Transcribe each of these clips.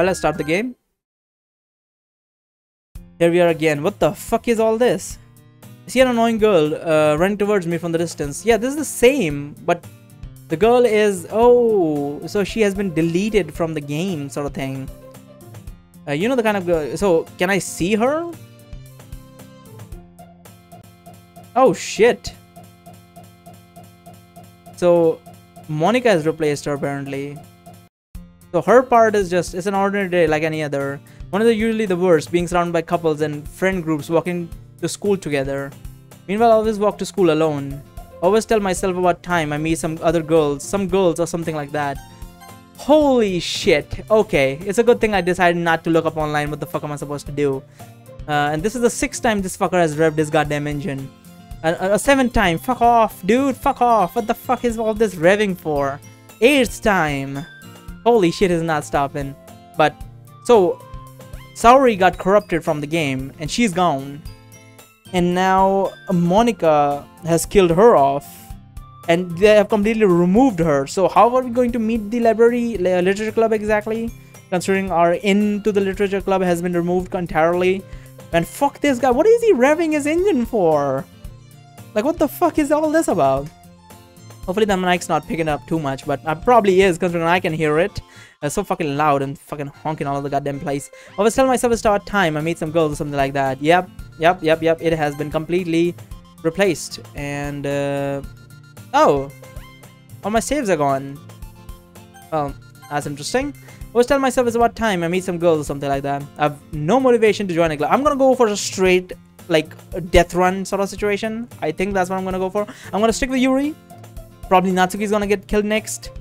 Let's start the game. Here we are again. What the fuck is all this? I see an annoying girl running towards me from the distance. Yeah, this is the same, but the girl is... Oh, so she has been deleted from the game sort of thing. You know the kind of girl... So, can I see her? Oh, shit. So, Monica has replaced her apparently. So her part is just, it's an ordinary day like any other. One of the usually the worst, being surrounded by couples and friend groups walking to school together. Meanwhile, I always walk to school alone. Always tell myself about time I meet some other girls, some girls or something like that. Holy shit. Okay, it's a good thing I decided not to look up online what the fuck am I supposed to do. And this is the 6th time this fucker has revved his goddamn engine. A 7th time, fuck off, dude, fuck off. What the fuck is all this revving for? 8th time. Holy shit, is not stopping. But, so, Saori got corrupted from the game, and she's gone. And now, Monica has killed her off. And they have completely removed her. So, how are we going to meet the literature club exactly? Considering our into the literature club has been removed entirely. And fuck this guy, what is he revving his engine for? Like, what the fuck is all this about? Hopefully the mic's not picking up too much, but it probably is, considering I can hear it. It's so fucking loud and fucking honking all over the goddamn place. I was telling myself it's about time I meet some girls or something like that. Yep. It has been completely replaced. And, oh. All my saves are gone. Well, that's interesting. I was telling myself it's about time I meet some girls or something like that. I have no motivation to join a club. I'm gonna go for a straight, like, death run sort of situation. I think that's what I'm gonna go for. I'm gonna stick with Yuri. Probably Natsuki's gonna get killed next.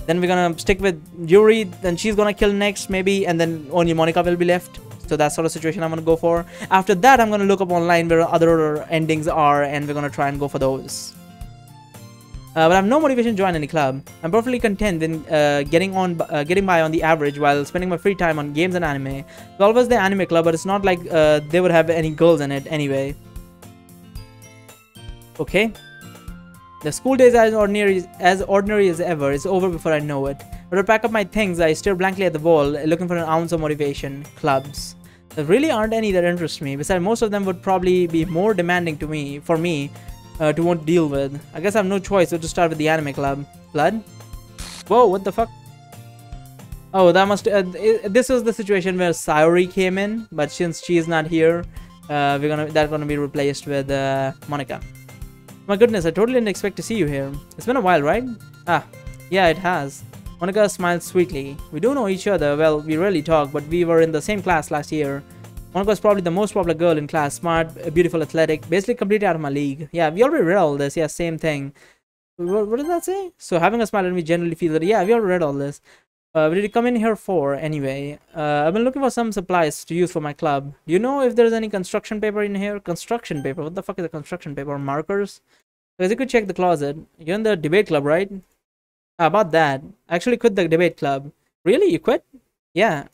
Then we're gonna stick with Yuri. Then she's gonna kill next, maybe. And then only Monica will be left. So that sort of situation I'm gonna go for. After that, I'm gonna look up online where other endings are. And we're gonna try and go for those. But I have no motivation to join any club. I'm perfectly content in getting by on the average while spending my free time on games and anime. It's always the anime club, but it's not like they would have any girls in it anyway. Okay. The school days as ordinary as ever is over before I know it. But to pack up my things, I stare blankly at the wall, looking for an ounce of motivation. Clubs. There really aren't any that interest me. Besides, most of them would probably be more demanding for me to want to deal with. I guess I have no choice but to start with the anime club. Blood? Whoa, what the fuck? Oh, that must... this was the situation where Saori came in, but since she is not here, that's gonna be replaced with Monica. My goodness, I totally didn't expect to see you here. It's been a while, right? Ah, yeah, it has. Monica smiled sweetly. We do know each other. Well, we rarely talk, but we were in the same class last year. Monica was probably the most popular girl in class. Smart, beautiful, athletic. Basically completely out of my league. Yeah, we already read all this. Yeah, same thing. What did that say? So having a smile at me generally feels that, yeah, we already read all this. What did you come in here for, anyway? I've been looking for some supplies to use for my club. Do you know if there's any construction paper in here? Construction paper? What the fuck is a construction paper? Markers? Because you could check the closet. You're in the debate club, right? About that. I actually quit the debate club. Really? You quit? Yeah.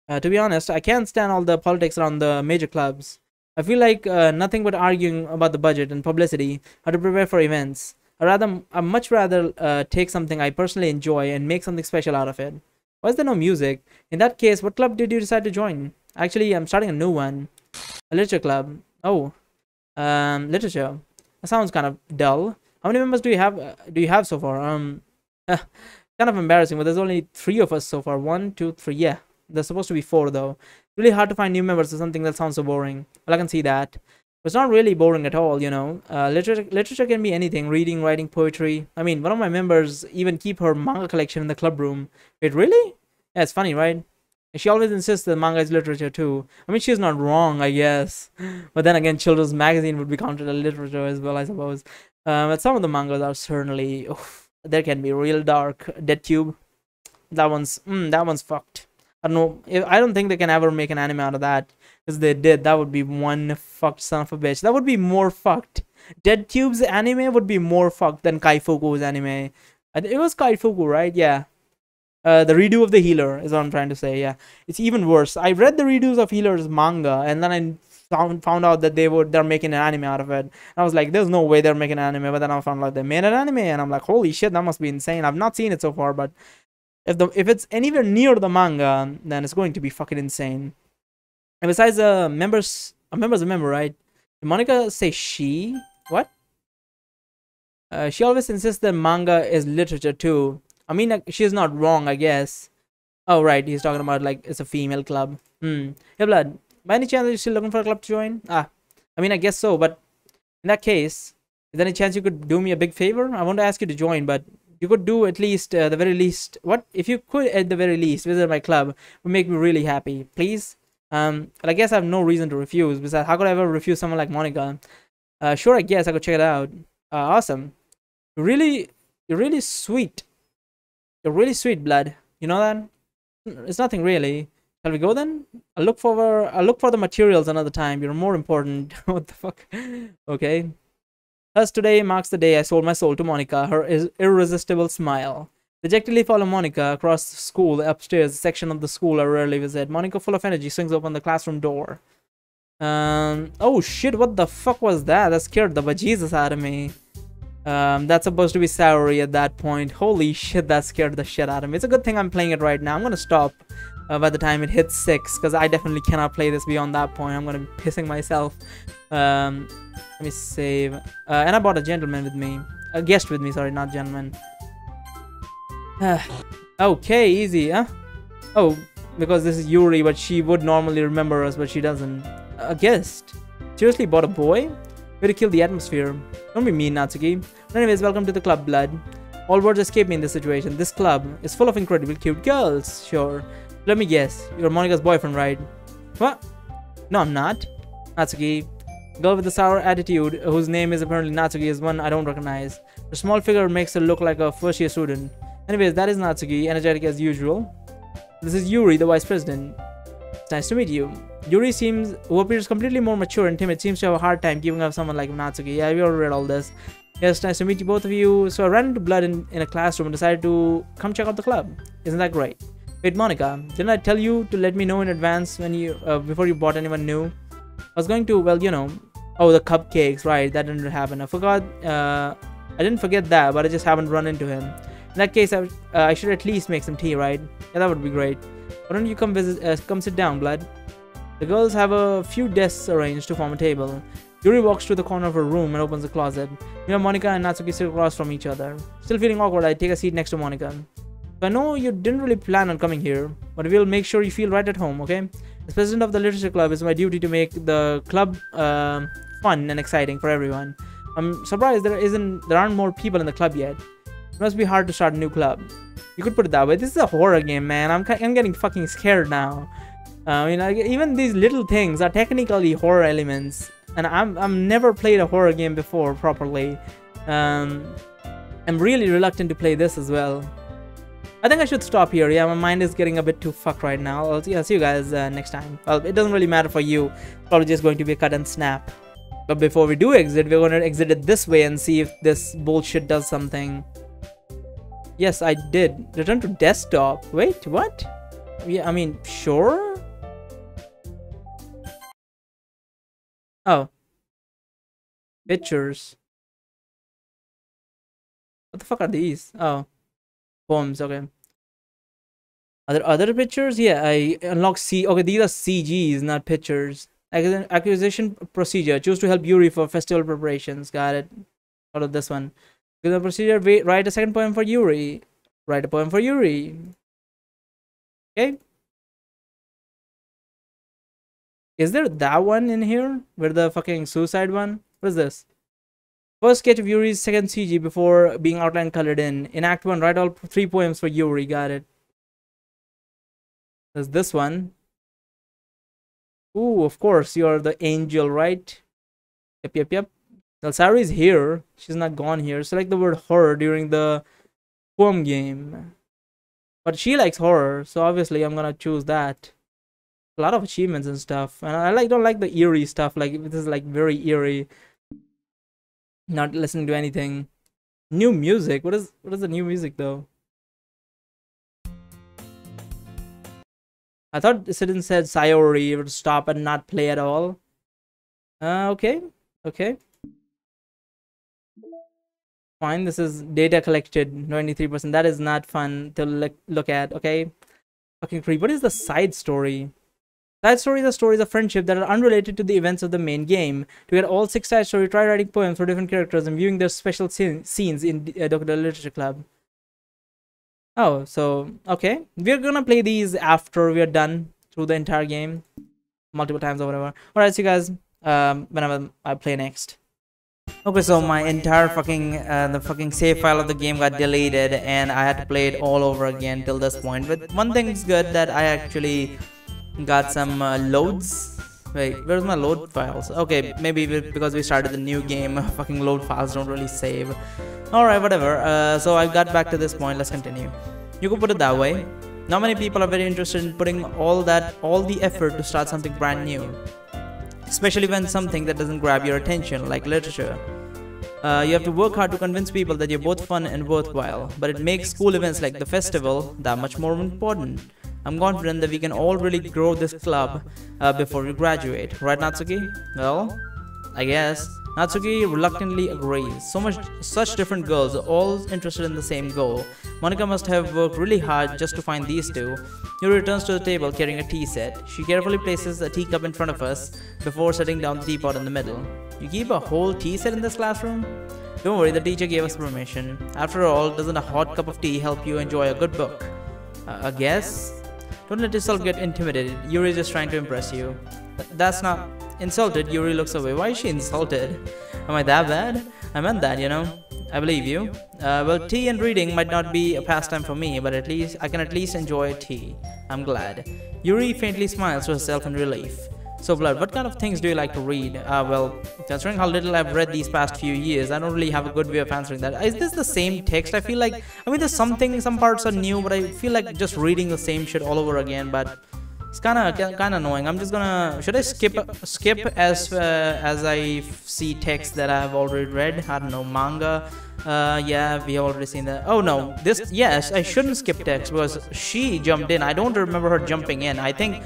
To be honest, I can't stand all the politics around the major clubs. I feel like nothing but arguing about the budget and publicity, how to prepare for events. I'd much rather take something I personally enjoy and make something special out of it. Why is there no music? In that case, what club did you decide to join? Actually, I'm starting a new one. A literature club. Oh. Literature. That sounds kind of dull. How many members do you have so far? Kind of embarrassing, but there's only 3 of us so far. 1, 2, 3. Yeah. There's supposed to be 4 though. Really hard to find new members for something that sounds so boring. Well, I can see that. It's not really boring at all, you know. Literature can be anything. Reading, writing, poetry. I mean, one of my members even keep her manga collection in the club room. Wait, really? Yeah, it's funny, right? She always insists that manga is literature too. I mean, she's not wrong, I guess. But then again, children's magazine would be counted as literature as well, I suppose. But some of the mangas are certainly... Oof, there can be real dark. Dead Tube. That one's fucked. I don't know. I don't think they can ever make an anime out of that. Because they did, that would be one fucked son of a bitch. That would be more fucked. Dead Tube's anime would be more fucked than Kaifuku's anime. It was Kaifuku, right? Yeah. The redo of the Healer is what I'm trying to say. Yeah, it's even worse. I read the redos of Healer's manga, and then I found out that they're making an anime out of it. And I was like, there's no way they're making an anime. But then I found out they made an anime, and I'm like, holy shit, that must be insane. I've not seen it so far, but If it's anywhere near the manga, then it's going to be fucking insane. And besides, a member's a member, right? Did Monica say she? What? She always insists that manga is literature too. I mean, like, she's not wrong, I guess. Oh, right. He's talking about like it's a female club. Hey, blood. By any chance, are you still looking for a club to join? I mean, I guess so. But in that case, is there any chance you could do me a big favor? I want to ask you to join, but you could do at least the very least. What if you could at the very least visit my club? It would make me really happy, please. But I guess I have no reason to refuse. Besides, how could I ever refuse someone like Monica? Sure, I guess I could check it out. Awesome. You're really sweet. You're really sweet, blood. You know that? It's nothing really. Shall we go then? I'll look for the materials another time. You're more important. What the fuck? Okay. Thus today marks the day I sold my soul to Monica, her irresistible smile. Dejectedly follow Monica across the school upstairs, section of the school I rarely visit. Monica, full of energy, swings open the classroom door. Oh shit, what the fuck was that? That scared the bejesus out of me. That's supposed to be Saori at that point. Holy shit, that scared the shit out of me. It's a good thing I'm playing it right now. I'm gonna stop by the time it hits 6, because I definitely cannot play this beyond that point. I'm gonna be pissing myself. Let me save. And I brought a gentleman with me. A guest with me, sorry, not gentleman. Okay, easy, huh? Oh, because this is Yuri, but she would normally remember us, but she doesn't. A guest? Seriously, bought a boy? Way to kill the atmosphere. Don't be mean, Natsuki. But anyways, welcome to the club, blood. All words escape me in this situation. This club is full of incredibly cute girls. Sure. Let me guess. You're Monica's boyfriend, right? What? No, I'm not. Natsuki. Girl with the sour attitude, whose name is apparently Natsuki, is one I don't recognize. Her small figure makes her look like a first-year student. Anyways, that is Natsuki, energetic as usual. This is Yuri, the vice president. It's nice to meet you. Yuri who appears completely more mature and timid, seems to have a hard time keeping up someone like Natsuki. Yeah, we already read all this. Yes, nice to meet you, both of you. So I ran into Blood in a classroom and decided to come check out the club. Isn't that great? Wait, Monica, didn't I tell you to let me know in advance when you before you bought anyone new? I was going to, well, you know, oh, the cupcakes, right? That didn't happen. I forgot. I didn't forget that, but I just haven't run into him. In that case, I should at least make some tea, right? Yeah, that would be great. Why don't you come sit down, Blood? The girls have a few desks arranged to form a table. Yuri walks to the corner of her room and opens the closet. You know, Monica and Natsuki sit across from each other. Still feeling awkward, I take a seat next to Monica. So I know you didn't really plan on coming here, but we'll make sure you feel right at home, okay? As president of the literature club, it's my duty to make the club fun and exciting for everyone. I'm surprised there aren't more people in the club yet. It must be hard to start a new club. You could put it that way. This is a horror game, man. I'm getting fucking scared now. You know, even these little things are technically horror elements, and I've never played a horror game before properly. I'm really reluctant to play this as well. I think I should stop here. Yeah, my mind is getting a bit too fucked right now. I'll see you guys next time. Well, it doesn't really matter for you. It's probably just going to be a cut and snap. But before we do exit, we're going to exit it this way and see if this bullshit does something. Yes, I did. Return to desktop. Wait, what? Yeah, I mean, sure. Oh. Pictures. What the fuck are these? Oh. Poems, okay. Are there other pictures? Yeah, I unlock okay, these are CGs, not pictures. Acquisition procedure. Choose to help Yuri for festival preparations. Got it. Out of this one. The procedure, write a second poem for Yuri. Write a poem for Yuri. Okay. Is there that one in here? Where the fucking suicide one? What is this? First sketch of Yuri's second CG before being outline colored in. In Act 1, write all 3 poems for Yuri. Got it. There's this one. Ooh, of course, you're the angel, right? Yep. Well, Saori's here. She's not gone here. Select the word horror during the poem game. But she likes horror, so obviously I'm gonna choose that. A lot of achievements and stuff. And I don't like the eerie stuff. Like, this is like very eerie. Not listening to anything. New music. What is the new music though? I thought Sidon said Sayori would stop and not play at all. Okay. fine. This is data collected 23%. That is not fun to look at. Okay, fucking creep. What is the side story? Side stories are stories of friendship that are unrelated to the events of the main game. To get all 6 side stories, try writing poems for different characters and viewing their special scenes in Doki Literature Club. Oh, so okay, we're gonna play these after we're done through the entire game, multiple times or whatever. Alright, see you guys whenever I play next. Okay, so my entire the fucking save file of the game got deleted and I had to play it all over again till this point. But one thing is good, that I actually got some loads. Wait, where's my load files? Okay, maybe because we started the new game, fucking load files don't really save. Alright, whatever. So I got back to this point. Let's continue. You could put it that way. Not many people are very interested in putting all the effort to start something brand new, especially when something that doesn't grab your attention, like literature. You have to work hard to convince people that you're both fun and worthwhile, but it makes school events like the festival that much more important. I'm confident that we can all really grow this club before we graduate. Right, Natsuki? Well, I guess. Natsuki reluctantly agrees. Such different girls, all interested in the same goal. Monica must have worked really hard just to find these two. Yuri returns to the table carrying a tea set. She carefully places a teacup in front of us before setting down the teapot in the middle. You keep a whole tea set in this classroom? Don't worry, the teacher gave us permission. After all, doesn't a hot cup of tea help you enjoy a good book? I guess? Don't let yourself get intimidated. Yuri is just trying to impress you. That's not... Insulted, Yuri looks away. Why is she insulted? Am I that bad? I meant that, you know. I believe you. Well, tea and reading might not be a pastime for me, but I can at least enjoy tea. I'm glad. Yuri faintly smiles to herself in relief. So, Blood, what kind of things do you like to read? Well, considering how little I've read these past few years, I don't really have a good way of answering that. Is this the same text? I feel like, I mean, some parts are new, but I feel like just reading the same shit all over again, but it's kind of annoying. I'm just gonna... Should I skip as I see text that I've already read? I don't know, manga. Yeah, we have already seen that. Oh no, yes, I shouldn't skip text because she jumped in. I don't remember her jumping in. I think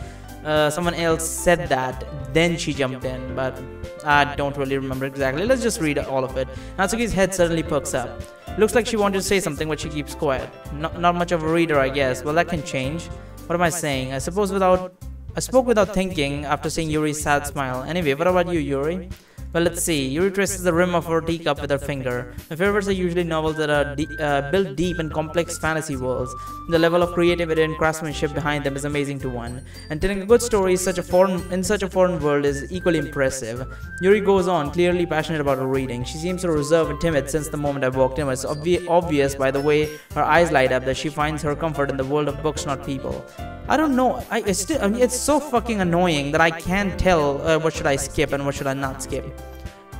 someone else said that, then she jumped in, but I don't really remember exactly. Let's just read all of it. Natsuki's head suddenly perks up. Looks like she wanted to say something, but she keeps quiet. Not much of a reader, I guess. Well, that can change. What am I saying? I spoke without thinking after seeing Yuri's sad smile. Anyway, what about you, Yuri? Well, let's see. Yuri traces the rim of her teacup with her finger. My favorites are usually novels that are built deep in complex fantasy worlds. The level of creativity and craftsmanship behind them is amazing to one. And telling a good story in such a foreign world is equally impressive. Yuri goes on, clearly passionate about her reading. She seems so reserved and timid since the moment I walked in. It's obvious by the way her eyes light up that she finds her comfort in the world of books, not people. I don't know. It's so fucking annoying that I can't tell what should I skip and what should I not skip.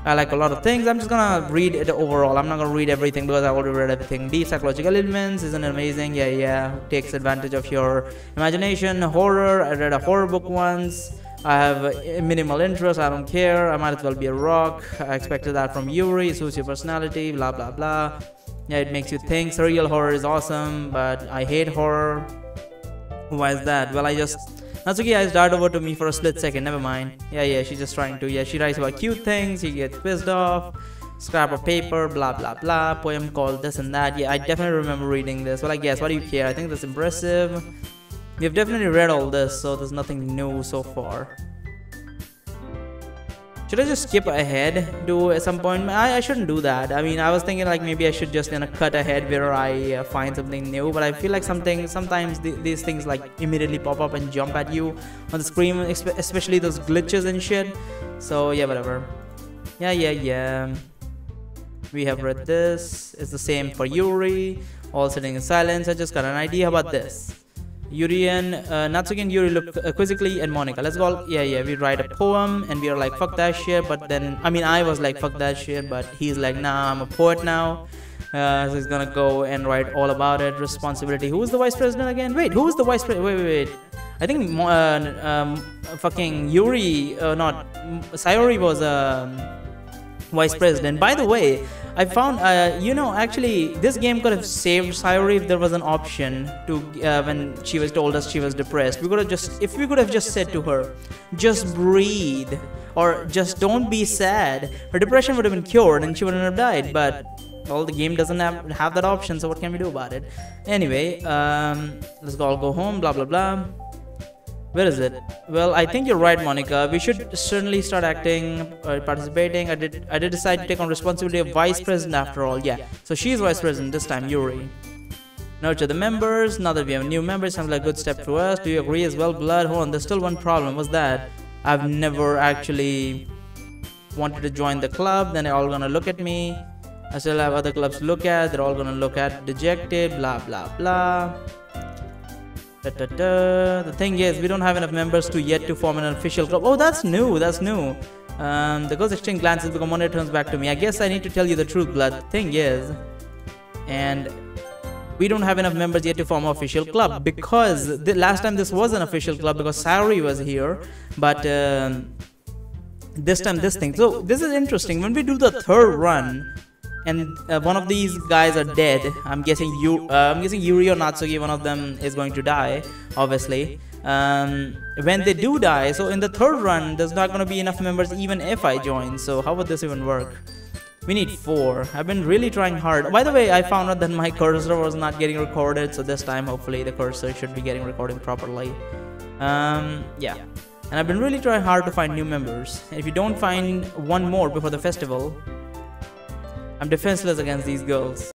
I like a lot of things. I'm just gonna read it overall. I'm not gonna read everything because I already read everything. Deep psychological elements, isn't it amazing? Yeah. Takes advantage of your imagination. Horror. I read a horror book once. I have a minimal interest. I don't care. I might as well be a rock. I expected that from Yuri. Suits your personality. Blah blah blah. Yeah, it makes you think. Surreal horror is awesome, but I hate horror. Why is that? Well, Natsuki eyes dart over to me for a split second. Never mind. Yeah, she's just trying to. Yeah, she writes about cute things. She gets pissed off. Scrap of paper. Blah blah blah. Poem called this and that. Yeah, I definitely remember reading this. Well, I guess. What do you care? I think that's impressive. We've definitely read all this, so there's nothing new so far. Should I just skip ahead to at some point? I shouldn't do that. I mean, I was thinking like maybe I should just cut ahead where I find something new. But I feel like sometimes these things like immediately pop up and jump at you on the screen, especially those glitches and shit. So yeah, whatever. Yeah. We have read this. It's the same for Yuri. All sitting in silence. I just got an idea about this. Yuri and Natsuki and Yuri look quizzically at Monica. Let's go. Yeah. We write a poem and we are like, fuck that shit. But then, I mean, I was like, fuck that shit. But he's like, nah, I'm a poet now. So he's gonna go and write all about it. Responsibility. Who is the vice president again? Wait, who is the vice president? Wait. I think fucking Yuri, not Sayori was vice president. By the way, I found, actually, this game could have saved Sayori if there was an option to, when she was told us she was depressed. We could have just said to her, just breathe, or just don't be sad. Her depression would have been cured and she wouldn't have died. But well, the game doesn't have that option, so what can we do about it? Anyway, let's all go home, blah blah blah. Where is it? Well, I think you're right, Monica. We should certainly start acting or participating. I did decide to take on responsibility of vice president after all. Yeah, so she's vice president this time, Yuri. Nurture the members. Now that we have new members, sounds like a good step to us. Do you agree as well, Blood? Hold on, there's still one problem. What's that? I've never actually wanted to join the club. Then they're all gonna look at me. I still have other clubs to look at. They're all gonna look at dejected, blah blah blah. The thing is, we don't have enough members to form an official club. Oh, that's new. That's new. The girls exchange glances because Monday turns back to me. I guess I need to tell you the truth, Blood. The thing is, and we don't have enough members yet to form an official club, because the last time this was an official club because Saori was here, but this time this thing. So this is interesting. When we do the third run, and one of these guys are dead. I'm guessing Yuri or Natsuki, one of them is going to die, obviously. When they do die, so in the third run, there's not going to be enough members even if I join. So how would this even work? We need 4. I've been really trying hard. By the way, I found out that my cursor was not getting recorded, so this time hopefully the cursor should be getting recorded properly. Yeah. And I've been really trying hard to find new members. If you don't find one more before the festival, I'm defenseless against these girls.